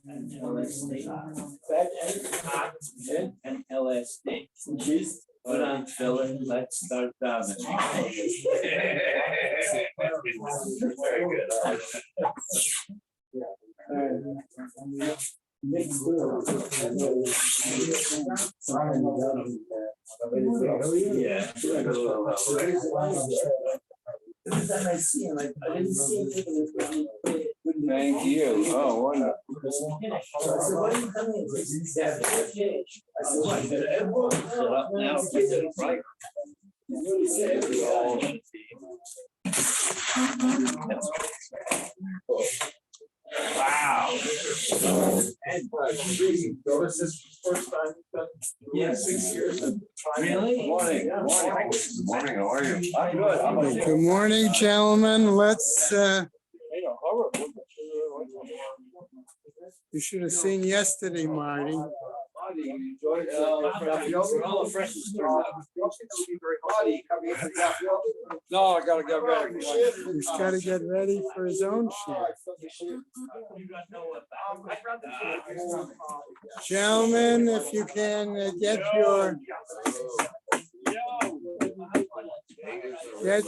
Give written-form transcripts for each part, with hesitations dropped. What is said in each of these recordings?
And LSD. And LSD. Put on filling, let's start davening. Very good. Thank you. Oh, wonderful. I said, what are you coming to? He said, I said, what? Shut up now. He said, right. He said, wow. This is first time. Yes. 6 years. Really? Morning. Morning. How are you? I'm good. How about you? Good morning, gentlemen. Let's, you should have seen yesterday, Marty. No, I gotta get ready. He's got to get ready for his own shift. Gentlemen, if you can get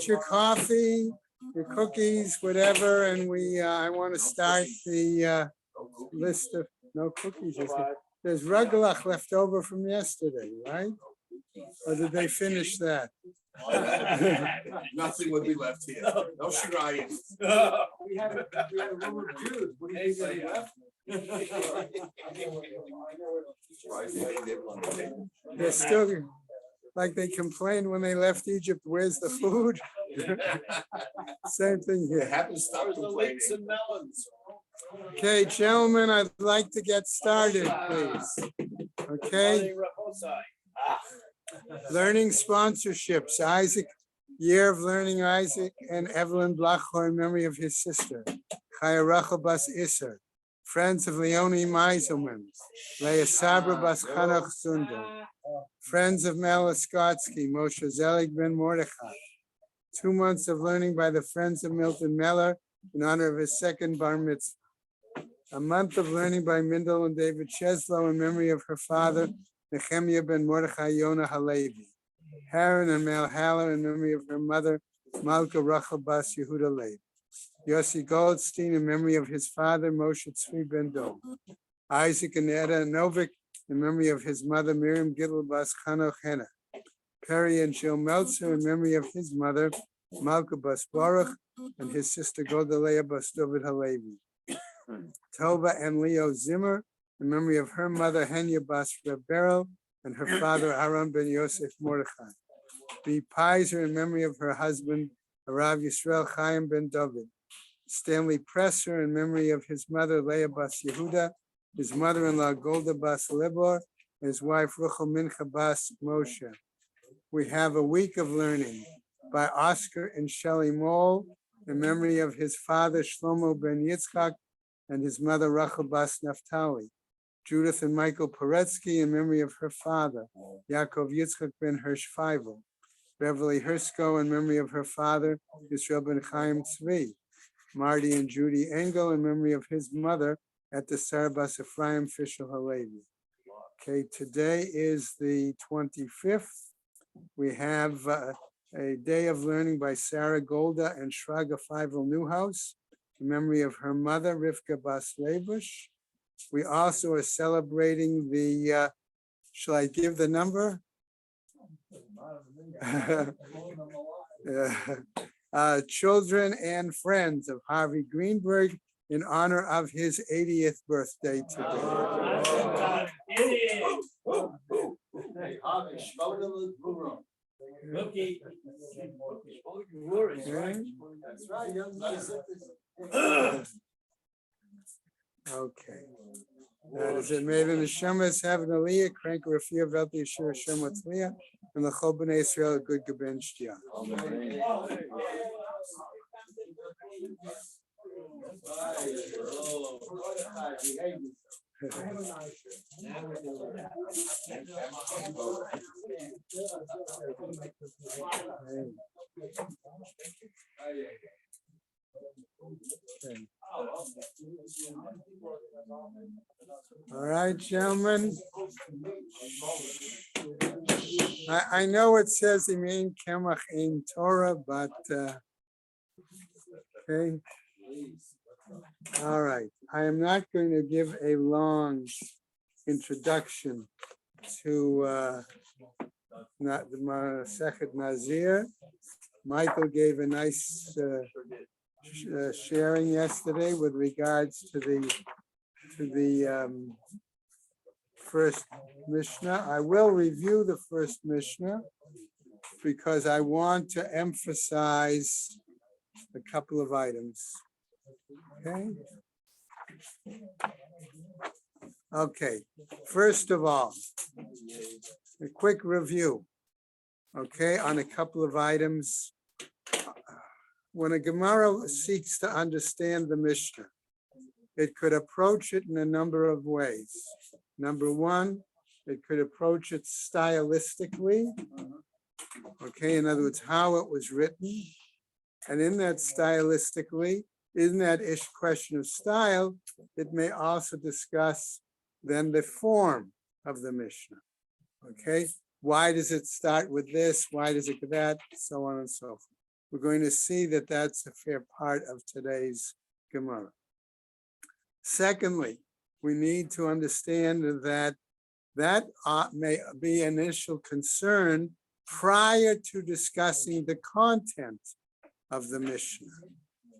your coffee, your cookies, whatever, and I want to start the list of no cookies. There's rugelach left over from yesterday, right? Or did they finish that? Nothing would be left here. No shirai. We had a room of Jews. What do you think left? They're still, like they complained when they left Egypt, where's the food? Same thing It here. happens to stop complaining. Okay, gentlemen, I'd like to get started, please. Okay. Learning sponsorships. Isaac, year of learning Isaac and Evelyn Blachor in memory of his sister. Chaya Rachel Bas Isser. Friends of Leonie Meiselman. Leah Sabra Bas Chanach Sunder. Friends of Mela Skotsky. Moshe Zelig Ben Mordechai. 2 months of learning by the Friends of Milton Meller in honor of his second bar mitzvah. A month of learning by Mindel and David Cheslow in memory of her father, Nehemiah ben Mordechai Yonah Halevi. Haran and Mel Haller in memory of her mother, Malka Rachel Bas Yehuda Leib. Yossi Goldstein in memory of his father, Moshe Tzvi ben Dov. Isaac and Eda Novik in memory of his mother, Miriam Gittel Bas Chanoch Hena. Perry and Jill Meltzer in memory of his mother, Malka Bas Baruch, and his sister Godalea Bas David Halevi. Tova and Leo Zimmer in memory of her mother, Henya Bas Rebero, and her father, Aaron ben Yosef Mordechai. B. Pizer in memory of her husband, Arav Yisrael Chaim ben David. Stanley Presser in memory of his mother, Leah Bas Yehuda, his mother-in-law, Golda Bas Libor, and his wife, Ruchel Mincha Bas Moshe. We have a week of learning by Oscar and Shelley Moll in memory of his father, Shlomo ben Yitzchak, and his mother, Rachel Bas Naftali. Judith and Michael Poretsky in memory of her father, Yaakov Yitzchak ben Hirsch Feivel. Beverly Hersko in memory of her father, Yisrael ben Chaim Tzvi. Marty and Judy Engel in memory of his mother at the Sarah Bas Ephraim Fishel Halevi. Okay, today is the 25th. We have a day of learning by Sarah Golda and Shraga Feivel Newhouse in memory of her mother, Rivka Bas Lebush. We also are celebrating the, shall I give the number? Children and friends of Harvey Greenberg in honor of his 80th birthday today. Okay. That is it. May the neshamas have an aliyah, crank a rafia velt the yeshua Hashem Matzliah, and the chol b'nei Israel a good geben shtia. right, gentlemen. I know it says in main Kemach in Torah, but okay. All right. I am not going to give a long introduction to not the Masechet Nazir. Michael gave a nice sharing yesterday with regards to the first Mishnah. I will review the first Mishnah because I want to emphasize a couple of items. Okay. Okay. First of all, a quick review. Okay, on a couple of items. When a Gemara seeks to understand the Mishnah, it could approach it in a number of ways. Number one, it could approach it stylistically. Okay, in other words, how it was written. And in that stylistically, in that question of style, it may also discuss then the form of the Mishnah. Okay, why does it start with this? Why does it do that? So on and so forth. We're going to see that that's a fair part of today's Gemara. Secondly, we need to understand that may be initial concern prior to discussing the content of the Mishnah.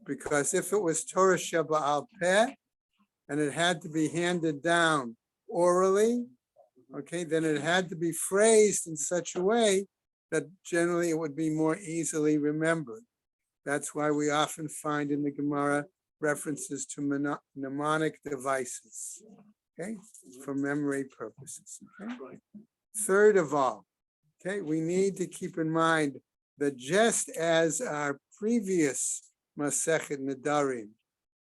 Because if it was Torah Sheba'al Peh and it had to be handed down orally, okay, then it had to be phrased in such a way that generally it would be more easily remembered. That's why we often find in the Gemara references to mnemonic devices, okay, for memory purposes. Okay? Third of all, okay, we need to keep in mind that just as our previous Masechet Nedarim,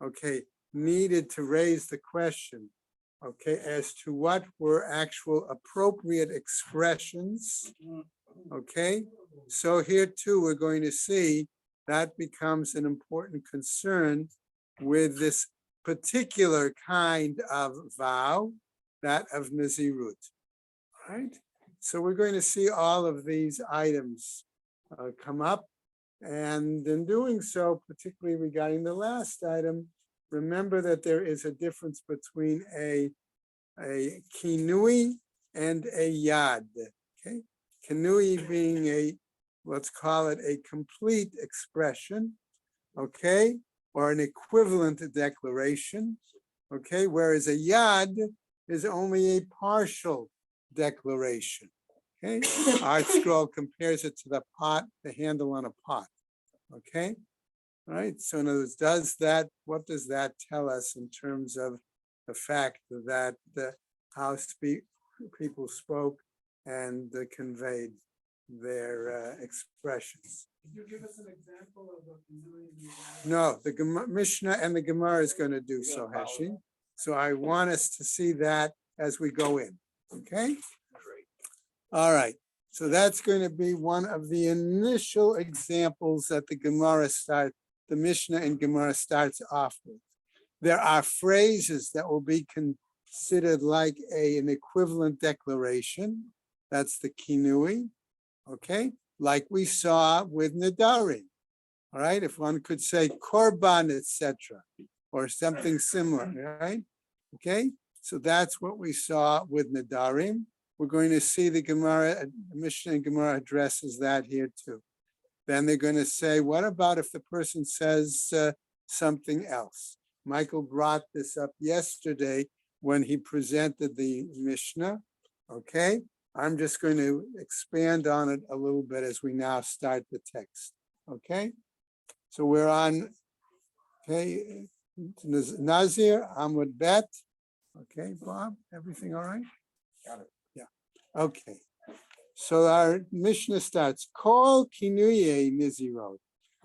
okay, needed to raise the question, okay, as to what were actual appropriate expressions, okay, so here too we're going to see that becomes an important concern with this particular kind of vow, that of Nazirut, right? So we're going to see all of these items come up, and in doing so, particularly regarding the last item, remember that there is a difference between a kinui and a yad, okay? Kinui being a, let's call it a complete expression, okay? Or an equivalent declaration, okay? Whereas a yad is only a partial declaration, okay? Art Scroll compares it to the pot, the handle on a pot, okay? All right, so in other words, what does that tell us in terms of the fact that how people spoke and conveyed their expressions? Could you give us an example of what? No, the Mishnah and the Gemara is going to do so, Heshi. So I want us to see that as we go in, okay? All right, so that's going to be one of the initial examples that the Mishnah and Gemara starts off with. There are phrases that will be considered like an equivalent declaration. That's the kinui, okay? Like we saw with Nedarim, all right? If one could say korban, etc., or something similar, right? Okay, so that's what we saw with Nedarim. We're going to see the Gemara, Mishnah and Gemara addresses that here too. Then they're going to say, what about if the person says something else? Michael brought this up yesterday when he presented the Mishnah, okay? I'm just going to expand on it a little bit as we now start the text, okay? So we're on, okay, Nazir, Amud Bet. Okay, Bob, everything all right? Got it. Yeah, okay. So our Mishnah starts, Kol Kinuye Nizirot.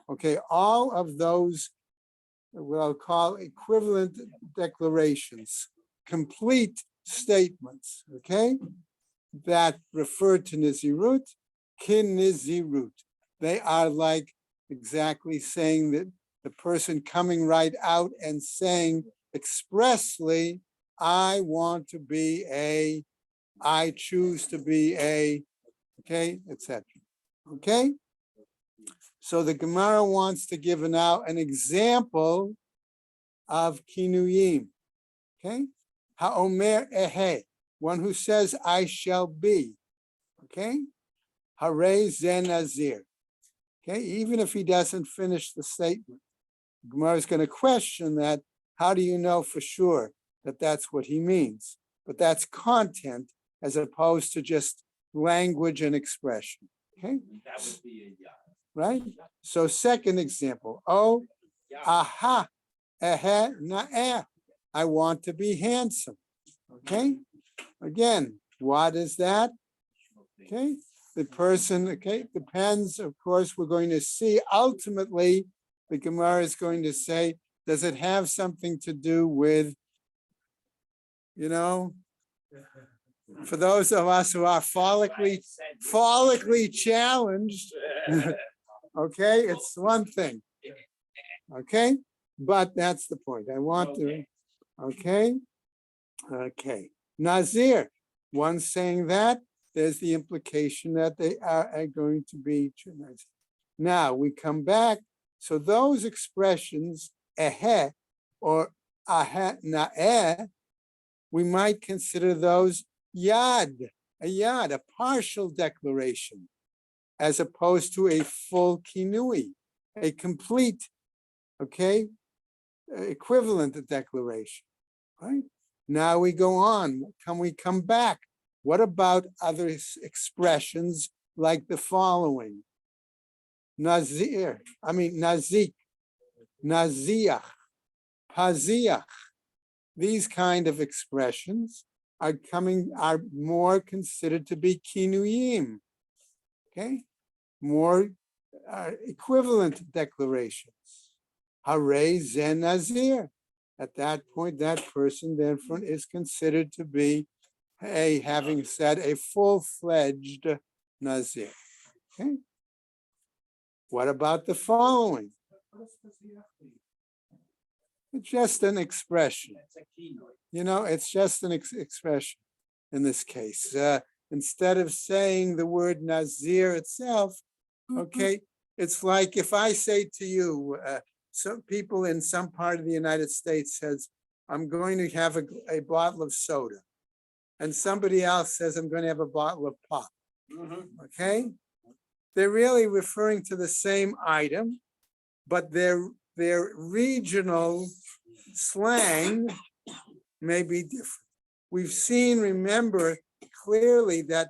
Okay, all of those, what I'll call equivalent declarations, complete statements, okay, that refer to Nizirut, Kin Nizirut. They are like exactly saying that the person coming right out and saying expressly, I want to be a, I choose to be a, okay, etc. Okay? So the Gemara wants to give now an example of kinuyim. Okay? Ha'omer ehe, one who says, I shall be. Okay? Hare zen nazir. Okay? Even if he doesn't finish the statement, Gemara is going to question that. How do you know for sure that that's what he means? But that's content as opposed to just language and expression. Okay? That would be a Right? So second example. Oh, aha, ehe, na'eh. I want to be handsome. Okay? Again, what is that? Okay? The person, okay, depends. Of course, we're going to see ultimately the Gemara is going to say, does it have something to do with, you know, for those of us who are follically challenged, okay, it's one thing. Okay, but that's the point. I want to, okay, Nazir, one saying that, there's the implication that they are going to be Nazir. Now we come back. So those expressions, ehe or aha na'eh, we might consider those yad, a partial declaration, as opposed to a full kinui, a complete, okay, equivalent declaration, right? Now we go on. Can we come back? What about other expressions like the following? Nazir, nazik, naziach, paziach. These kind of expressions are more considered to be kinuyim, okay? More equivalent declarations. Hare zen nazir. At that point, that person therefore is considered to be having said a full-fledged nazir. Okay. What about the following? It's just an expression. You know, it's just an expression in this case. Instead of saying the word nazir itself, okay, it's like if I say to you, some people in some part of the United States says, I'm going to have a bottle of soda. And somebody else says, I'm going to have a bottle of pop. Okay? They're really referring to the same item, but their regional slang may be different. We've seen, remember clearly that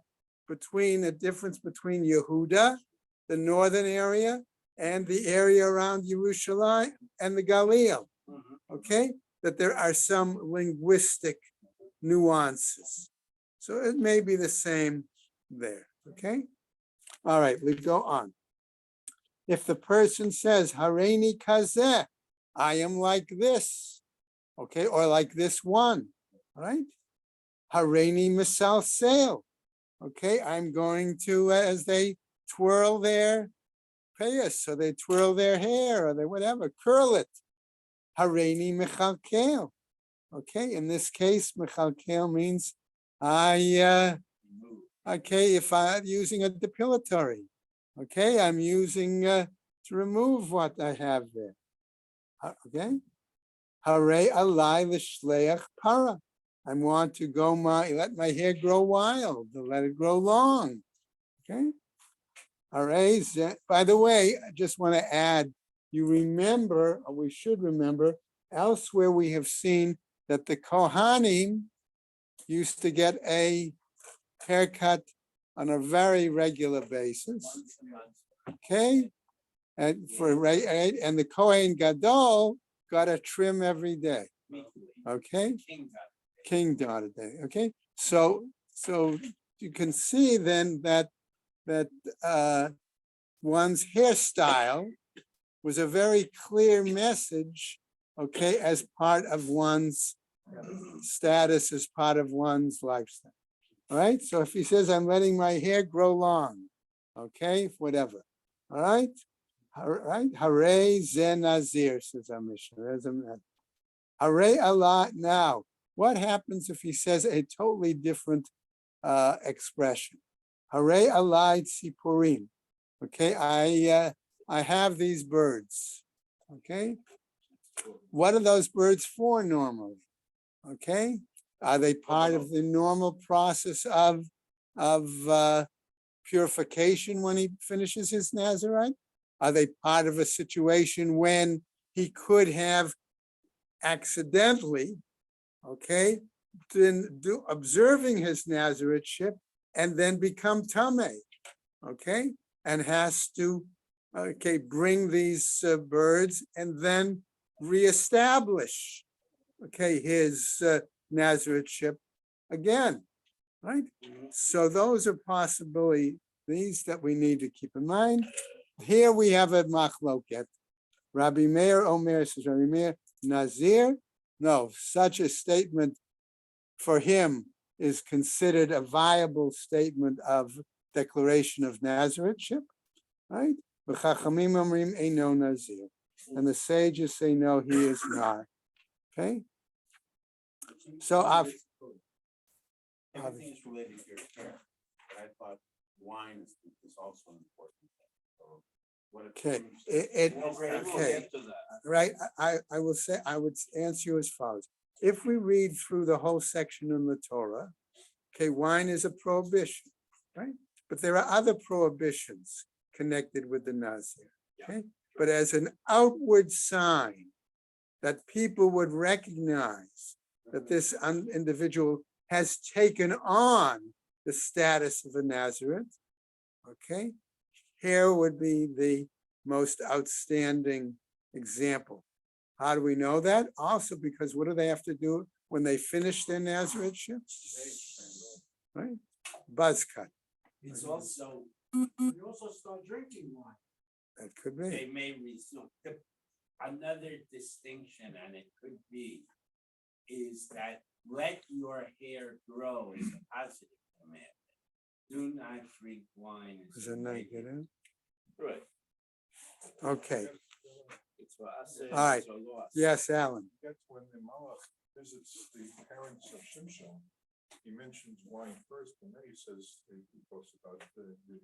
between the difference between Yehuda, the northern area, and the area around Yerushalayim and the Galil, okay? That there are some linguistic nuances. So it may be the same there, okay? All right, we go on. If the person says, Hareini kazeh, I am like this, okay, or like this one, all right? Hareini misal sale, okay, I'm going to, as they twirl their payas, so they twirl their hair or they whatever, curl it. Hareini mechalkel, okay, in this case, mechalkel means okay, if I'm using a depilatory, okay, I'm using to remove what I have there. Okay, hare alai l'shleach para. I want to let my hair grow wild, to let it grow long. Okay. Hare. By the way, I just want to add, you remember, or we should remember, elsewhere we have seen that the Kohanim used to get a haircut on a very regular basis. Okay, and the Kohen Gadol got a trim every day. Okay, King got a day. Okay, so you can see then that one's hairstyle was a very clear message. Okay, as part of one's status, as part of one's lifestyle. All right, so if he says, I'm letting my hair grow long, okay, whatever. All right, Hare zen nazir, says our Mishnah. Hare Allah. Now, What happens if he says a totally different expression? Hare alai tziporim. Okay, I have these birds. Okay, what are those birds for normally? Okay, are they part of the normal process of purification when he finishes his Nazirite? Are they part of a situation when he could have accidentally, okay, been observing his Nazariteship and then become Tameh, okay, and has to, okay, bring these birds and then reestablish, okay, his Nazariteship again, right? So those are possibilities that we need to keep in mind. Here we have a machloket. Rabbi Meir Omer says, Rabbi Meir, Nazir, no, such a statement for him is considered a viable statement of declaration of Nazariteship, right? V'chachamim omrim eino Nazir. And the sages say, no, he is not. Okay? So everything is related to your hair, but I thought wine is also important. So what if okay, okay, right. I will say, I would answer you as follows. If we read through the whole section in the Torah, okay, wine is a prohibition, right? But there are other prohibitions connected with the Nazir, okay? But as an outward sign that people would recognize that this individual has taken on the status of a Nazareth, okay? Here would be the most outstanding example. How do we know that? Also because what do they have to do when they finish their Nazariteship? Right? Buzz cut. It's also, you also start drinking wine. That could they be. may resume. Another distinction, and it could be, is that let your hair grow is a positive commandment. Do not drink wine. Is it negative? Right. Okay. It's for us. All right. It's a loss. Yes, Alan. That's when the Malach visits the parents of Shimshon. He mentions wine first, and then he says, he talks about the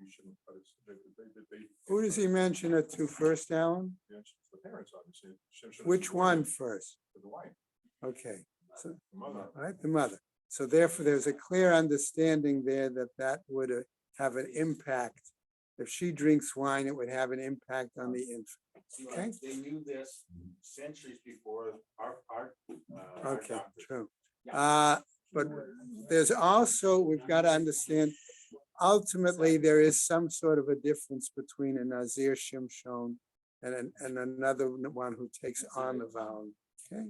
shouldn't cut it. Who does he mention it to first, Alan? He mentions the parents, obviously. Shimshon is Which the one first? For the wine, Okay, so, the mother. all right, the mother. So therefore, there's a clear understanding there that that would have an impact. If she drinks wine, it would have an impact on the infant. Okay. They knew this centuries before our Okay, doctors. true. But there's also, we've got to understand, ultimately, there is some sort of a difference between a Nazir Shimshon and another one who takes on the vow. Okay.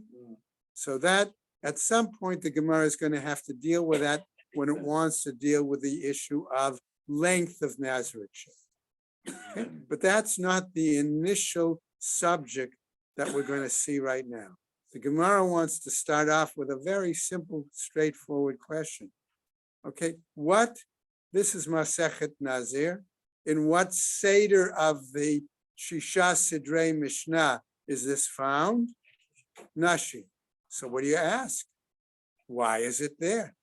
So that at some point, the Gemara is going to have to deal with that when it wants to deal with the issue of length of Nazirite. Okay. But that's not the initial subject that we're going to see right now. The Gemara wants to start off with a very simple, straightforward question. Okay, this is Masechet Nazir. In what Seder of the Shisha Sidrei Mishnah is this found? Nashi. So what do you ask? Why is it there?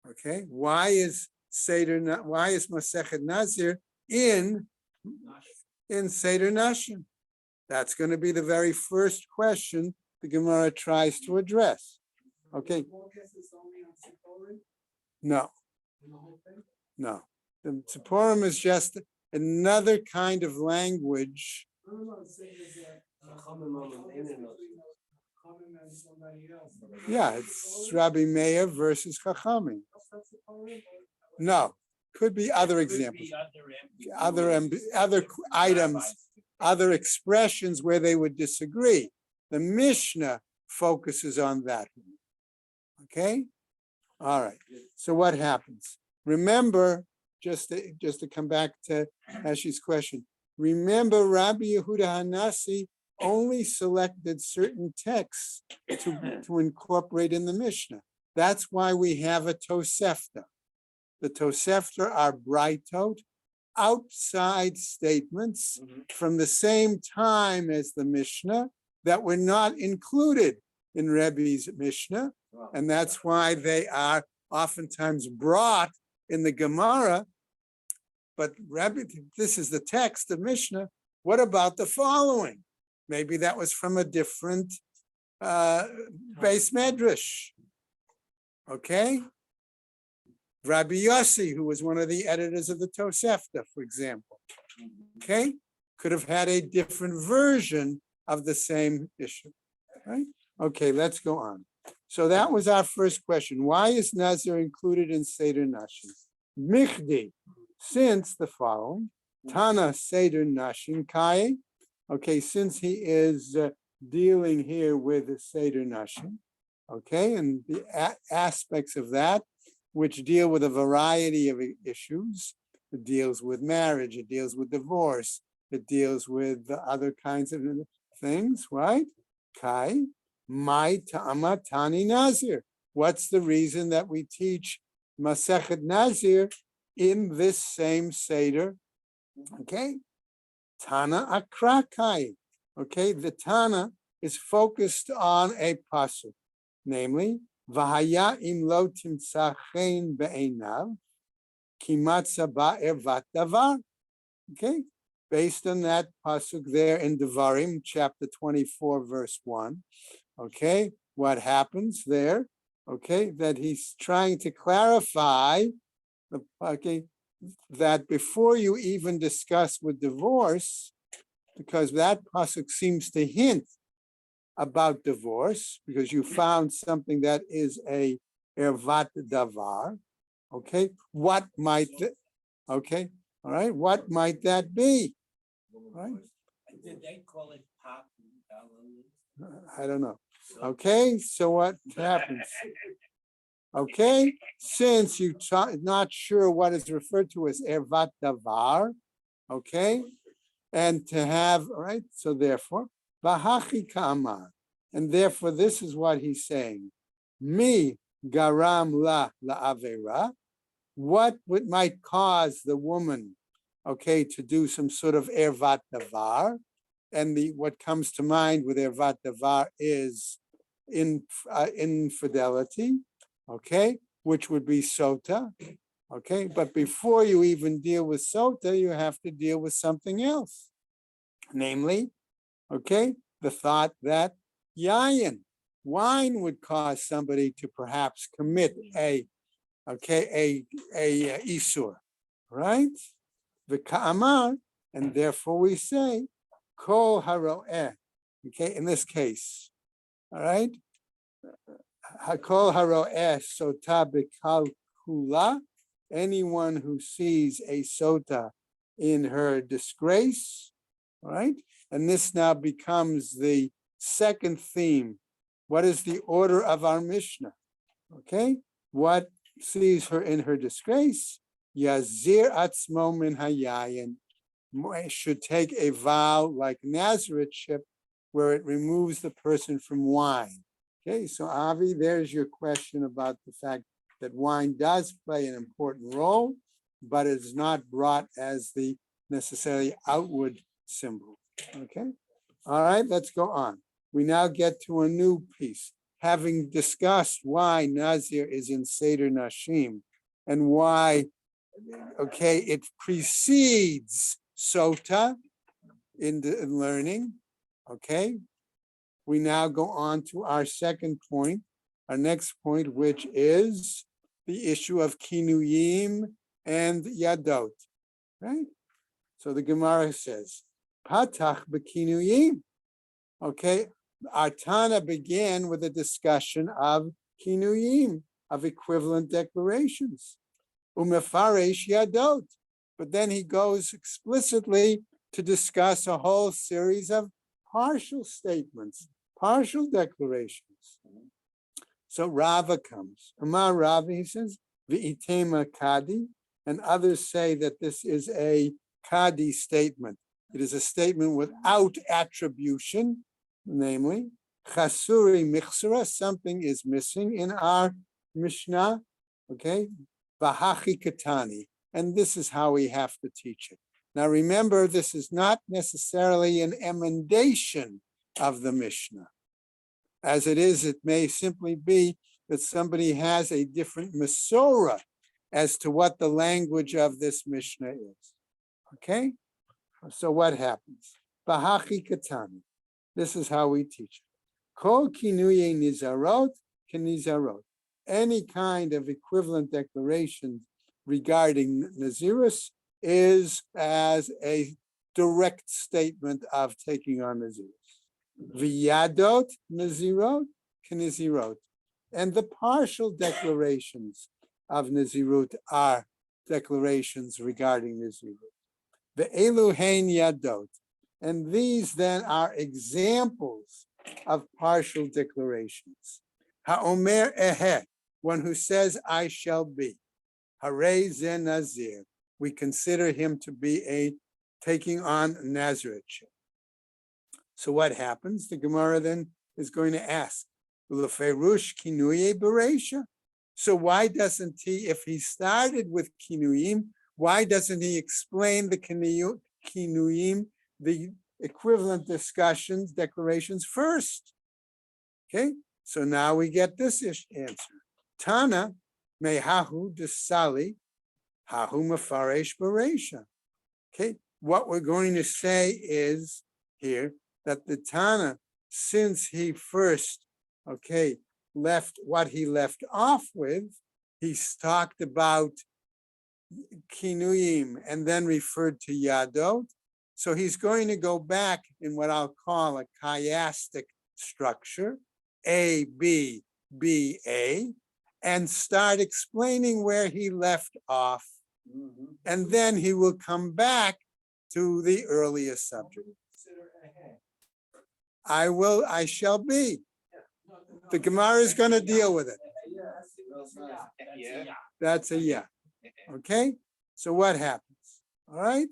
Okay, why is Masechet Nazir in Seder Nashim? That's going to be the very first question the Gemara tries to address. Okay. No. No. The Tziporim is just another kind of language. Yeah, it's Rabbi Meir versus Chachamim. No, could be other examples, other items, other expressions where they would disagree. The Mishnah focuses on that. Okay? All right. So what happens? Remember, just to come back to Ashi's question, remember Rabbi Yehuda Hanasi only selected certain texts to incorporate in the Mishnah. That's why we have a Tosefta. The Tosefta are brightot, outside statements from the same time as the Mishnah that were not included in Rebbe's Mishnah, And that's why they are oftentimes brought in the Gemara. But Rabbi, this is the text of Mishnah. What about the following? Maybe that was from a different base medrash. Okay? Rabbi Yossi, who was one of the editors of the Tosefta, for example, okay, could have had a different version of the same issue, right? Okay, let's go on. So that was our first question. Why is Nazir included in Seder Nashim? Michdi, since the following, Tana Seder Nashim Kai, okay, since he is dealing here with the Seder Nashim, okay, and the aspects of that, which deal with a variety of issues. It deals with marriage, it deals with divorce, it deals with the other kinds of things, right? Kai, my ta'ama tani nazir. What's the reason that we teach Masechet Nazir in this same Seder? Okay, Tana akra kai. Okay, the Tana is focused on a pasuk, namely, V'haya im lo timtza chen be'einav, kimatza ba'ervat davar. Okay, based on that pasuk there in Devarim, chapter 24, verse 1. Okay, what happens there? Okay, that he's trying to clarify, okay, that before you even discuss with divorce, because that pasuk seems to hint about divorce, because you found something that is a ervat davar. Okay, what might okay, all right, what might that be? Right? Did they call it pop? I don't know. Okay, so what happens? Okay, since you're not sure what is referred to as ervat davar, okay, and to have, all right, so therefore, Bahachi Ka'amar. And therefore, this is what he's saying. Mi garam la avera. What might cause the woman, okay, to do some sort of ervat davar? And what comes to mind with ervat davar is infidelity, okay, which would be sota, okay. But before you even deal with sota, you have to deal with something else, namely, okay, the thought that yayin, wine would cause somebody to perhaps commit a isur, right? The ka'amar, and therefore we say kol haro'eh, okay, in this case, all right, hakol haro'eh sota b'kal kula, anyone who sees a sota in her disgrace, all right, and this now becomes the second theme. What is the order of our Mishnah? Okay, what sees her in her disgrace? Yazir atzmo min hayayin, should take a vow like Nazarethship, where it removes the person from wine. Okay, so Avi, there's your question about the fact that wine does play an important role, but it is not brought as the necessarily outward symbol. Okay, all right, let's go on. We now get to a new piece. Having discussed why Nazir is in Seder Nashim and why, okay, it precedes Sota in learning, okay, we now go on to our second point, our next point, which is the issue of Kinuyim and Yadot, right? So the Gemara says, Patach b'Kinuyim, okay, our Tana began with a discussion of Kinuyim, of equivalent declarations, Umefaresh Yadot, but then he goes explicitly to discuss a whole series of partial statements, partial declarations. So Rava comes. Amar Rava, he says, V'itema Kadi, and others say that this is a Kadi statement. It is a statement without attribution, namely, Chasuri Michsura, something is missing in our Mishnah, okay? Vahachi Katani, and this is how we have to teach it. Now remember, this is not necessarily an emendation of the Mishnah. As it is, it may simply be that somebody has a different Masorah as to what the language of this Mishnah is. Okay? So what happens? Bahachi Katani. This is how we teach it. Kol kinuye nizarot kenizarot. Any kind of equivalent declaration regarding Nazirus is as a direct statement of taking on Nazirus. V'yadot Nazirot kenizirot. And the partial declarations of Nazirut are declarations regarding Nazirut. Ve'elu hein yadot. And these then are examples of partial declarations. Ha'omer ehet, one who says, I shall be. Harei ze nazir. We consider him to be a taking on Nazirate. So what happens? The Gemara then is going to ask, L'ferush kinuye bereisha. So why doesn't he, if he started with kinuyim, why doesn't he explain the kinuyim, the equivalent discussions, declarations first? Okay, so now we get this answer. Tana mehahu desali hahu mafaresh bereisha. Okay, what we're going to say is here that the Tana, since he first, okay, left what he left off with, he's talked about kinuyim and then referred to yadot. So he's going to go back in what I'll call a chiastic structure, A, B, B, A, and start explaining where he left off. And then he will come back to the earlier subject. I shall be. The Gemara is going to deal with it. That's a yeah. Okay? So what happens? All right?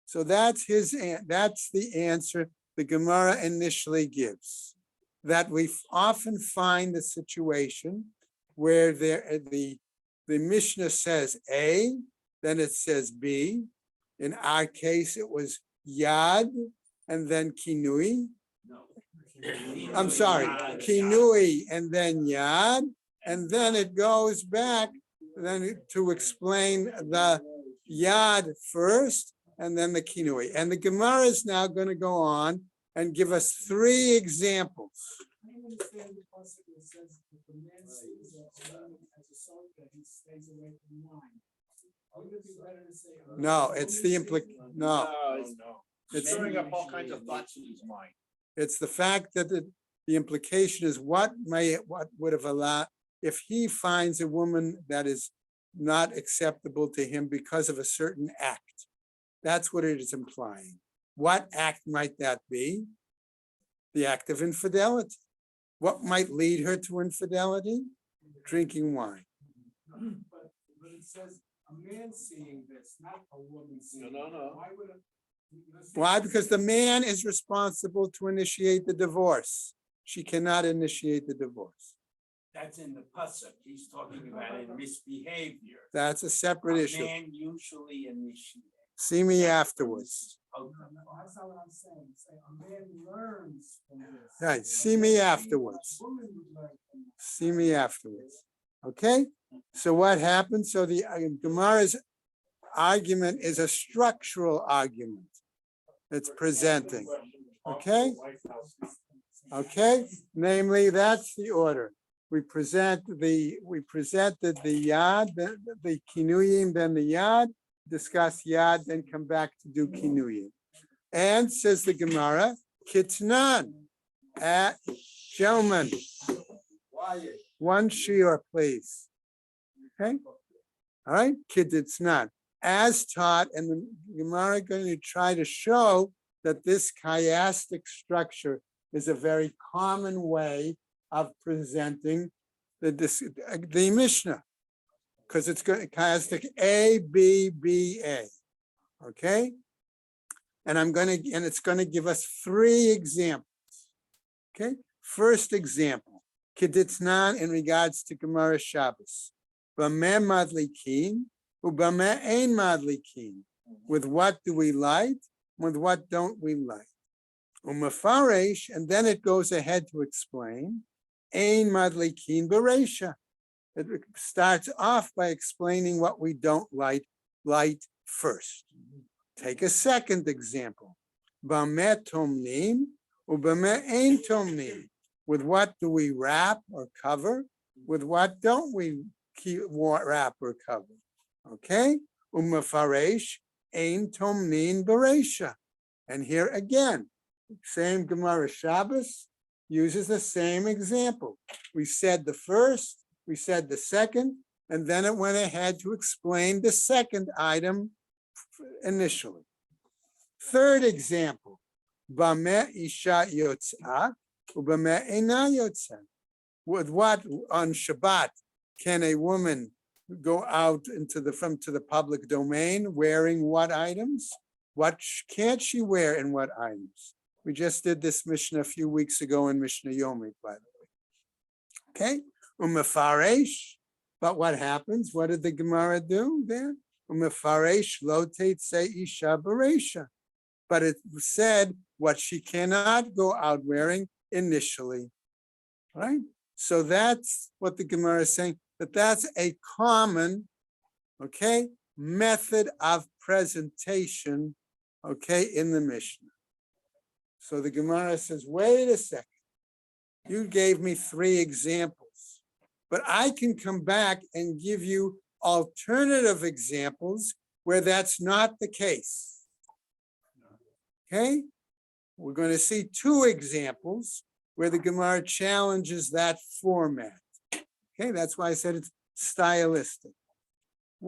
So that's the answer the Gemara initially gives. That we often find the situation where the Mishnah says A, then it says B. In our case, it was Yad and then Kinui. I'm sorry, Kinui and then Yad, and then it goes back then to explain the Yad first and then the Kinui. And the Gemara is now going to go on and give us 3 examples. No, it's the no. It's stirring up all kinds of thoughts in his mind. It's the fact that the implication is what would have allowed if he finds a woman that is not acceptable to him because of a certain act. That's what it is implying. What act might that be? The act of infidelity. What might lead her to infidelity? Drinking wine. But it says a man seeing this, not a woman seeing. No. Why would Why? Because the man is responsible to initiate the divorce. She cannot initiate the divorce. That's in the pasuk. He's talking about in misbehavior. That's a separate issue. Man usually initiates. See me afterwards. Okay. That's not what I'm saying. Say a man learns from this. Right. See me afterwards. A woman would learn from this. See me afterwards. Okay? So what happens? So the Gemara's argument is a structural argument. It's presenting. Okay? Okay? Namely, that's the order. We presented the yad, the kinuyim, then the yad, discuss yad, then come back to do kinuyim. And says the Gemara, kitnan, gentlemen, one shiur, please. Okay? All right? Kitnan, as taught, and the Gemara is going to try to show that this chiastic structure is a very common way of presenting the Mishnah, because it's chiastic A, B, B, A. Okay? And it's going to give us 3 examples. Okay? First example, Keditznan in regards to Gemara Shabbos. Bameh madlikin, ubameh ein madlikin. With what do we light? With what don't we light? Umafaresh, and then it goes ahead to explain. ein madlikin bereisha. It starts off by explaining what we don't light first. Take a second example. Bameh tomnin ubameh ein tomnin. With what do we wrap or cover? With what don't we wrap or cover? Okay? Umafaresh ein tomnin bereisha. And here again, same Gemara Shabbos uses the same example. We said the first, we said the second, and then it went ahead to explain the second item initially. Third example, Bameh isha yotzah, ubameh eina yotzah. With what on Shabbat can a woman go out into the public domain wearing what items? What can't she wear and what items? We just did this Mishnah a few weeks ago in Mishnah Yomi, by the way. Okay, umefaresh. But what happens? What did the Gemara do there? Umefaresh lo teitzei isha bereisha. But it said what she cannot go out wearing initially, right? So that's what the Gemara is saying, that's a common, okay, method of presentation, okay, in the Mishnah. So the Gemara says, wait a second, you gave me 3 examples, but I can come back and give you alternative examples where that's not the case. Okay, we're going to see 2 examples where the Gemara challenges that format. Okay, that's why I said it's stylistic.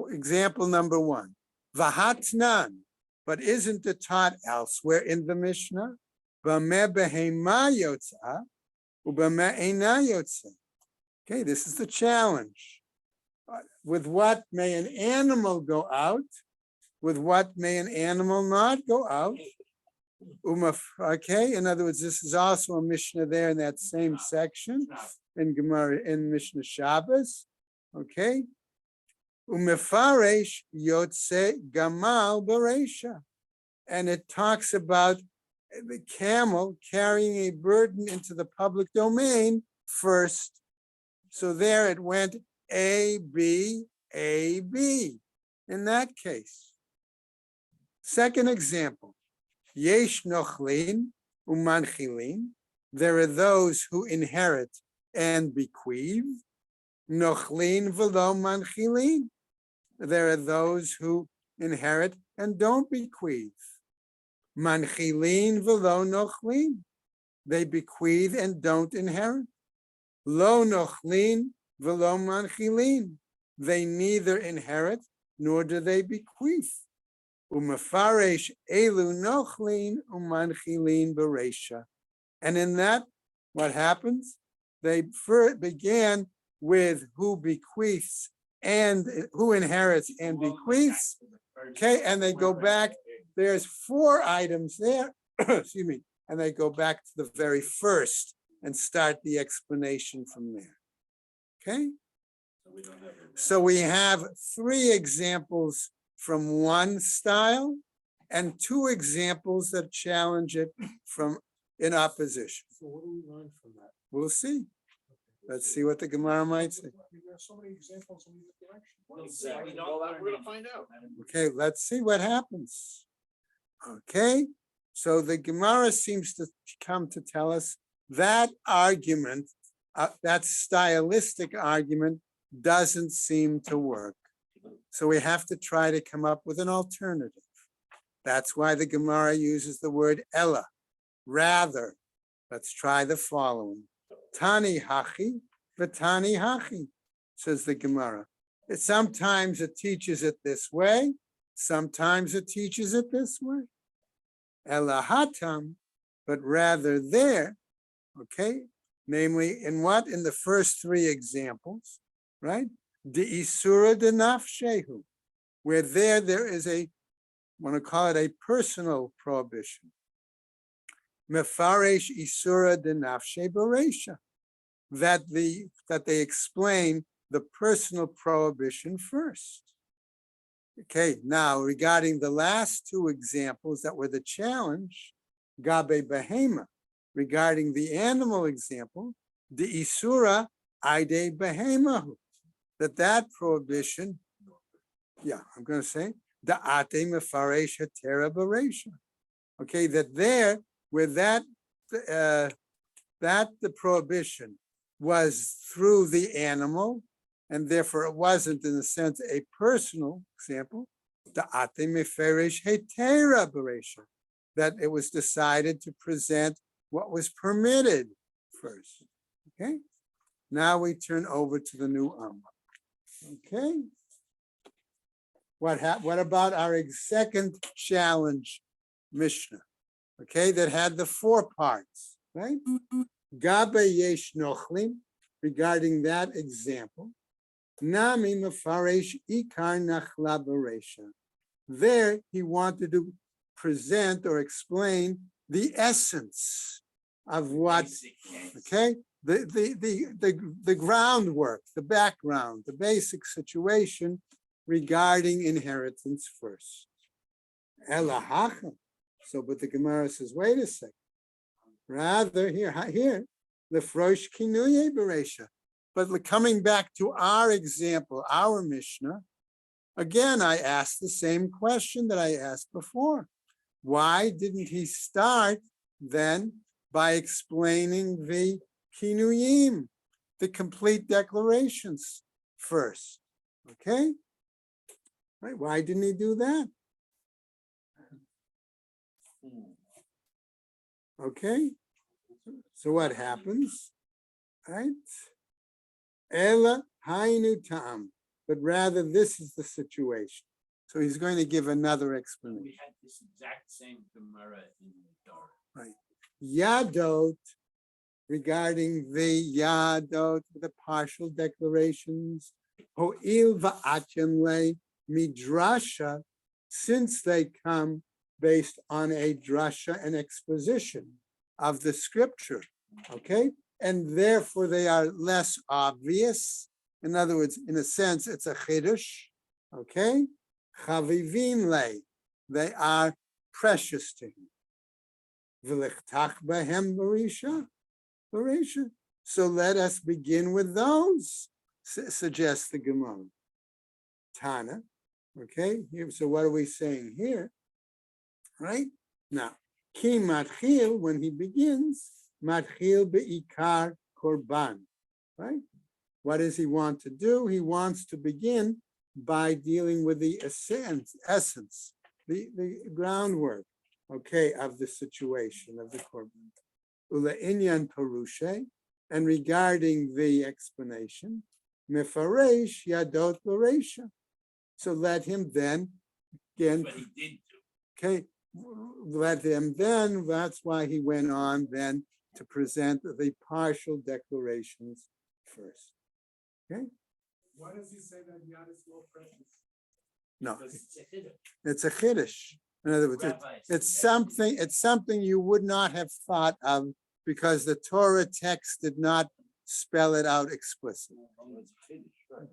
Example number 1, Vahatnan, but isn't it taught elsewhere in the Mishnah? Bameh behema yotzah, ubameh eina yotzah. Okay, this is the challenge. With what may an animal go out? With what may an animal not go out? Okay, in other words, this is also a Mishnah there in that same section in Gemara in Mishnah Shabbos. Okay, umefaresh yotze gamal bereisha, and it talks about the camel carrying a burden into the public domain first. So there it went A, B, A, B in that case. Second example, yesh nochlin umanchilin. There are those who inherit and bequeath. Nochlin v'lo manchilin. There are those who inherit and don't bequeath. Manchilin v'lo nochlin. They bequeath and don't inherit. Lo nochlin v'lo manchilin. They neither inherit nor do they bequeath. Umefaresh elu nochlin umanchilin bereisha. And in that, what happens? They began with who bequeaths and who inherits and bequeaths. Okay, and they go back. There's 4 items there, excuse me, and they go back to the very first and start the explanation from there. Okay? So we have 3 examples from one style and 2 examples that challenge it from in opposition. So what do we learn from that? We'll see. Let's see what the Gemara might say. There are so many examples in either direction. Exactly. We're gonna find out. Okay, let's see what happens. Okay, so the Gemara seems to come to tell us that argument, that stylistic argument, doesn't seem to work. So we have to try to come up with an alternative. That's why the Gemara uses the word Ella. Rather, let's try the following. Tani hachi, v'tani hachi, says the Gemara. Sometimes it teaches it this way, sometimes it teaches it this way. Ella hatam, but rather there, okay? Namely, in what? In the first 3 examples, right? De isura de nafshehu, where there is a, I want to call it a personal prohibition. Mefaresh isura de nafshe bereisha, that they explain the personal prohibition first. Okay, now regarding the last 2 examples that were the challenge, gabe behema, regarding the animal example, the isura ide behemahu, that prohibition, yeah, I'm going to say, the ate mefaresh hetera bereisha. Okay, that there, where that the prohibition was through the animal, and therefore it wasn't, in a sense, a personal example, the ate mefaresh hetera bereisha, that it was decided to present what was permitted first. Okay, now we turn over to the new Okay, what about our second challenge Mishnah? Okay, that had the 4 parts, right? Gabe yesh nochlim, regarding that example. Nami mefaresh ikar nachla bereisha. There he wanted to present or explain the essence of what, okay, the groundwork, the background, the basic situation regarding inheritance first. Elahacham. So, but the Gemara says, wait a second. Rather, here, the frosh kinuye bereisha. But coming back to our example, our Mishnah, again, I asked the same question that I asked before. Why didn't he start then by explaining the kinuyim, the complete declarations first? Okay? Right? Why didn't he do that? Okay? So what happens? Right? Ela hainu tam. But rather, this is the situation. So he's going to give another explanation. We had this exact same Gemara in the Torah. Right. Yadot, regarding the Yadot, the partial declarations, Ho'il va'achenle midrasha, since they come based on a drasha, an exposition of the scripture, okay? And therefore they are less obvious. In other words, in a sense, it's a chiddush, okay? Chavivin le, they are precious to him. V'lichtach behem berisha, berisha. So let us begin with those, suggests the Gemara. Tana, okay? Here, so what are we saying here? Right? Now, ki matchil, when he begins, matchil be'ikar korban, right? What does he want to do? He wants to begin by dealing with the essence, the groundwork, okay, of the situation of the korban. Ula inyan parushe, and regarding the explanation, mefaresh yadot bereisha. So let him then again. But he did do. Okay, let him then. That's why he went on then to present the partial declarations first. Okay. Why does he say that Yad is more precious? No, Because it's a chiddush. it's a chiddush. In other words, it's something you would not have thought of because the Torah text did not spell it out explicitly.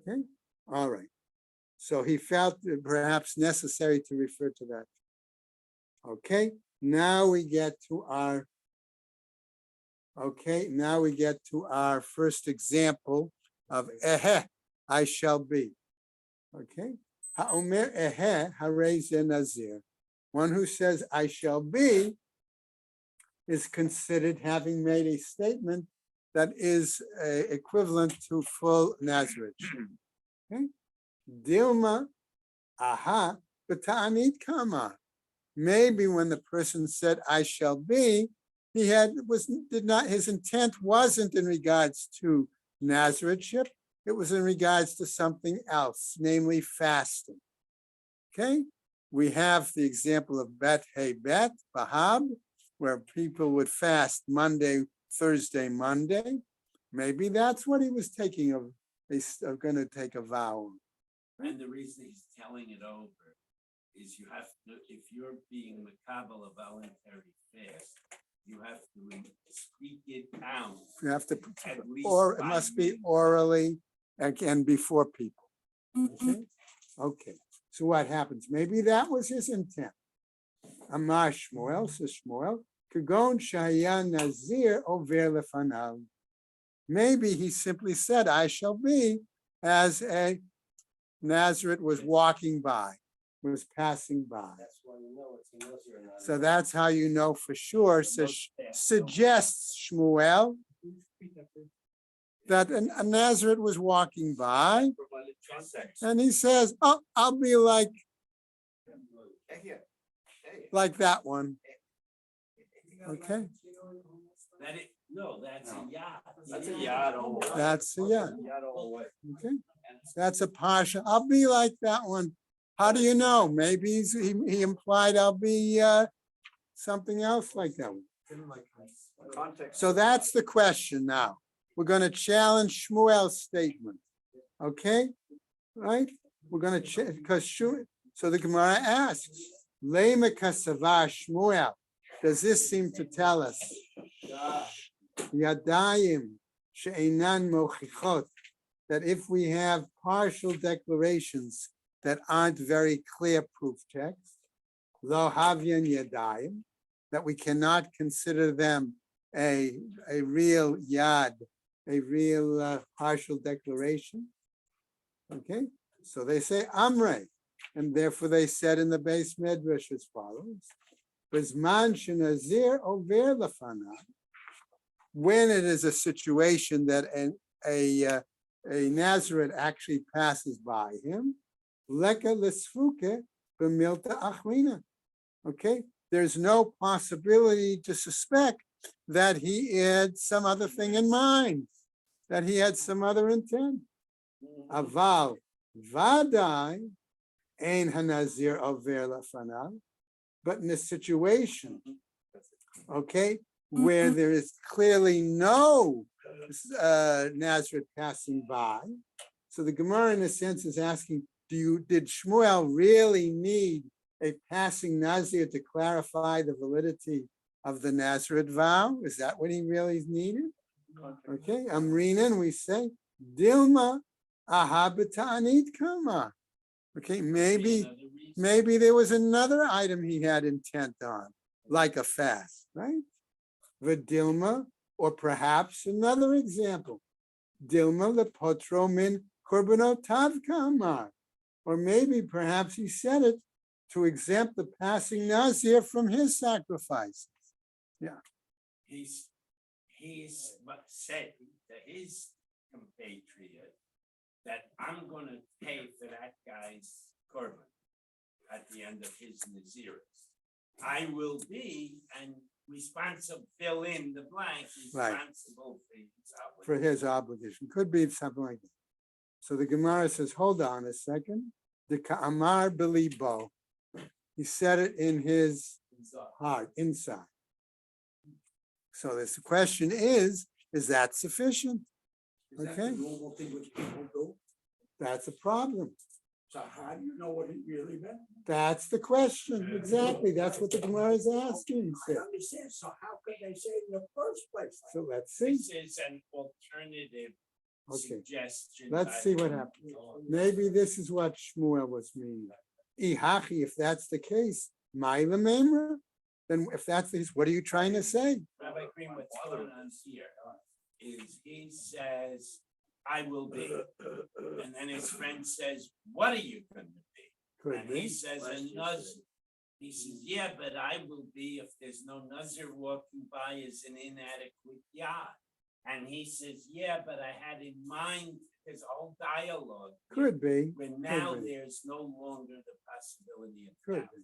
Okay, all right. So he felt it perhaps necessary to refer to that. Okay, now we get to our. Okay, now we get to our first example of ehe, I shall be. Okay, ha'omer ehe harei ze nazir. One who says I shall be is considered having made a statement that is equivalent to full Nazirate. Okay, Dilma, aha, b'ta'anit kama. Maybe when the person said I shall be, his intent wasn't in regards to Nazareteship, it was in regards to something else, namely fasting. Okay, we have the example of Bet Hey Bet, Bahab, where people would fast Monday, Thursday, Monday. Maybe that's what he was taking of going to take a vow. And the reason he's telling it over is you have to, if you're being makabel a voluntary fast, you have to speak it down. You have to, At least or it must be orally and before people. Okay. Okay. So what happens? Maybe that was his intent. Amar Shmuel, says Shmuel, Kagon Shaya Nazir over lefanav. Maybe he simply said, I shall be, as a Nazareth was walking by, was passing by. That's why you know it's a Nazir or not. So that's how you know for sure. So suggests Shmuel that a Nazareth was walking by, Provided context. and he says, "Oh, I'll be like Here. that one." Okay, That it, no, that's a yacht. That's a yacht all the way. that's yeah. Yacht all the way. Okay, that's a pasha. I'll be like that one. How do you know? Maybe he implied I'll be something else like that one. Context. So that's the question now. We're going to challenge Shmuel's statement. Okay? Right? We're going to, because so the Gemara asks, Lema kasava Shmuel, does this seem to tell us Yadayim she'enan mochichot, that if we have partial declarations that aren't very clear proof text, lo havyan yadayim, that we cannot consider them a real yad, a real partial declaration. Okay, so they say amre, and therefore they said in the base medrash as follows: Bizman shenazir over lefanav, when it is a situation that a Nazareth actually passes by him, leka lesfuke b'milta achrina. Okay, there's no possibility to suspect that he had some other thing in mind, that he had some other intent. Aval vadai ein hanazir over lefanav, but in a situation, okay, where there is clearly no Nazareth passing by, so the Gemara in a sense is asking, did Shmuel really need a passing Nazir to clarify the validity of the Nazareth vow? Is that what he really needed? Okay, Amrinan, we say, Dilma ahabita anit kama. Okay, maybe there was another item he had intent on, like a fast, right? Vidilma, or perhaps another example, Dilma lepotro min korbanot kamar, or maybe perhaps he said it to exempt the passing Nazir from his sacrifices. Yeah. He's said to his compatriot that I'm gonna pay for that guy's korban at the end of his Naziris. I will be and responsible, fill in the blank, responsible For his obligation. Could be something like that. So the Gemara says, hold on a second. The Ka'amar Belibo. He said it in his heart, inside. So this question is that sufficient? Okay. Normal thing which people do. That's a problem. So how do you know what it really meant? That's the question. Exactly. That's what the Gemara is asking. I understand. So how could they say it in the first place? So let's see. This is an alternative suggestion. Let's see what happens. Maybe this is what Shmuel was meaning. Ihachi, if that's the case, Maila Memra, then if that's the case, what are you trying to say? Rabbi Green, what's going on here is he says, I will be. And then his friend says, what are you going to be? Could And he be. says, a Nazir. He says, yeah, but I will be if there's no Nazir walking by is an inadequate yard. And he says, yeah, but I had in mind his whole dialogue. Could be. When now be. there's no longer the possibility of Could doubt. be.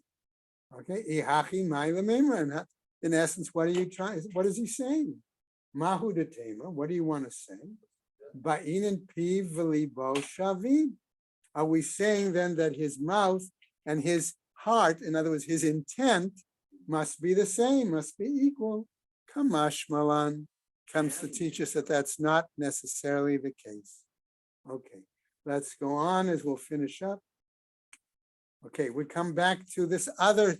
Okay. Ihachi Maila Memra. In essence, what are you trying? What is he saying? Mahu de Tema. What do you want to say? Ba'inin piv v'libo shavim. Are we saying then that his mouth and his heart, in other words, his intent, must be the same, must be equal? Kamash Malan comes to teach us that that's not necessarily the case. Okay, let's go on as we'll finish up. Okay, we come back to this other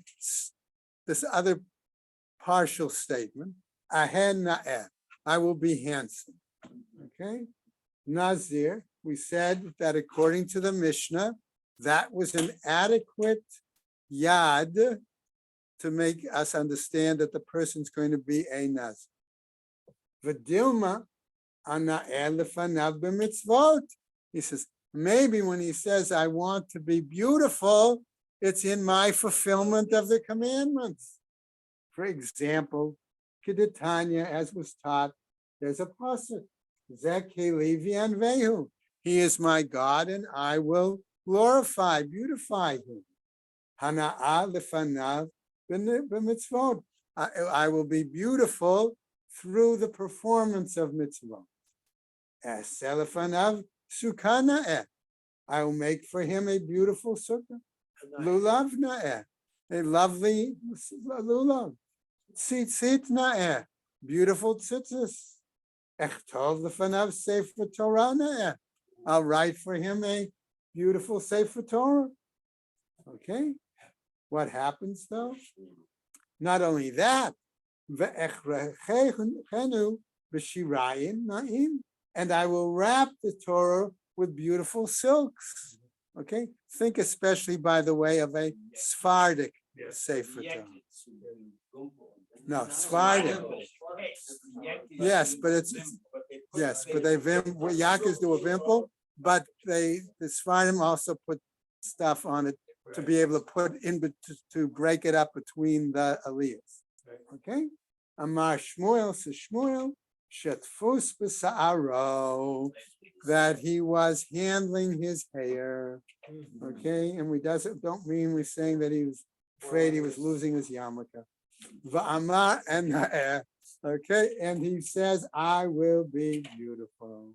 partial statement. Ahen na'eh, I will be handsome. Okay, Nazir, we said that according to the Mishnah, that was an adequate yad to make us understand that the person's going to be a Nazir. V'dilma Hana'eh lefanav b'mitzvot. He says, maybe when he says, I want to be beautiful, it's in my fulfillment of the commandments. For example, Kedetanya, as was taught, there's a pasuk, Zeke Levi Anvehu. He is my God, and I will glorify, beautify him. Hana'ah lefanav b'mitzvot. I will be beautiful through the performance of mitzvot. Aseh lefanav sukkah na'eh. I will make for him a beautiful sukkah. Lulav na'eh. A lovely lulav. Tzitzit na'eh. Beautiful tzitzis. Echtov lefanav sefer Torah na'eh. I'll write for him a beautiful sefer Torah. Okay. What happens though? Not only that, and I will wrap the Torah with beautiful silks. Okay, think especially, by the way, of a Sephardic Sefer Torah. No, Sephardic. Yes, but it's but they Yaakov do a vimple, but the Sephardim also put stuff on it to be able to put in to break it up between the aliyahs. Okay, Amar Shmuel says Shmuel Shetfus b'sa'aro, that he was handling his hair. Okay, and we don't mean we're saying that he was afraid he was losing his yarmulke. Va'amar and okay, and he says, I will be beautiful.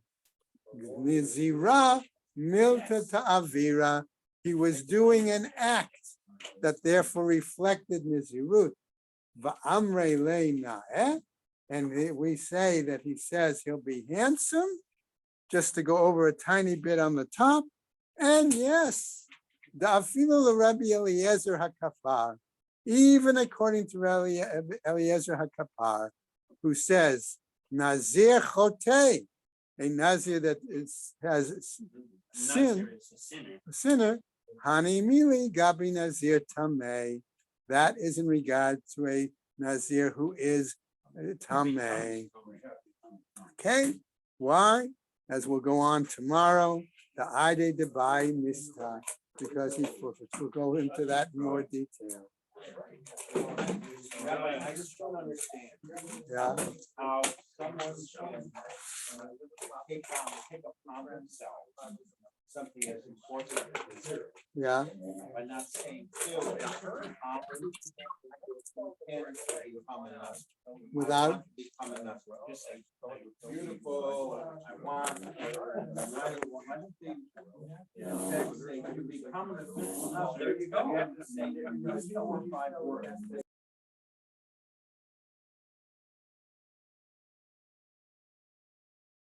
Nizira milta ta'avira. He was doing an act that therefore reflected Nizirut. Va'amre le na'eh. And we say that he says he'll be handsome, just to go over a tiny bit on the top. And yes, the afilu Rabbi Eliezer HaKafar, even according to Rabbi Eliezer HaKafar, who says, Nazir Chotei, a Nazir that has sin, a sinner, Hani Mili Gabi Nazir Tameh. That is in regard to a Nazir who is Tameh. Okay, why? As we'll go on tomorrow, the Ide Debai Mista, because we'll go into that in more detail. Rabbi, I just don't understand. Yeah. How someone can take upon themselves something as important as zero. Yeah. By not saying Without become enough. Just say beautiful. I want. You become enough. There you go. You have to say 4 or 5 words.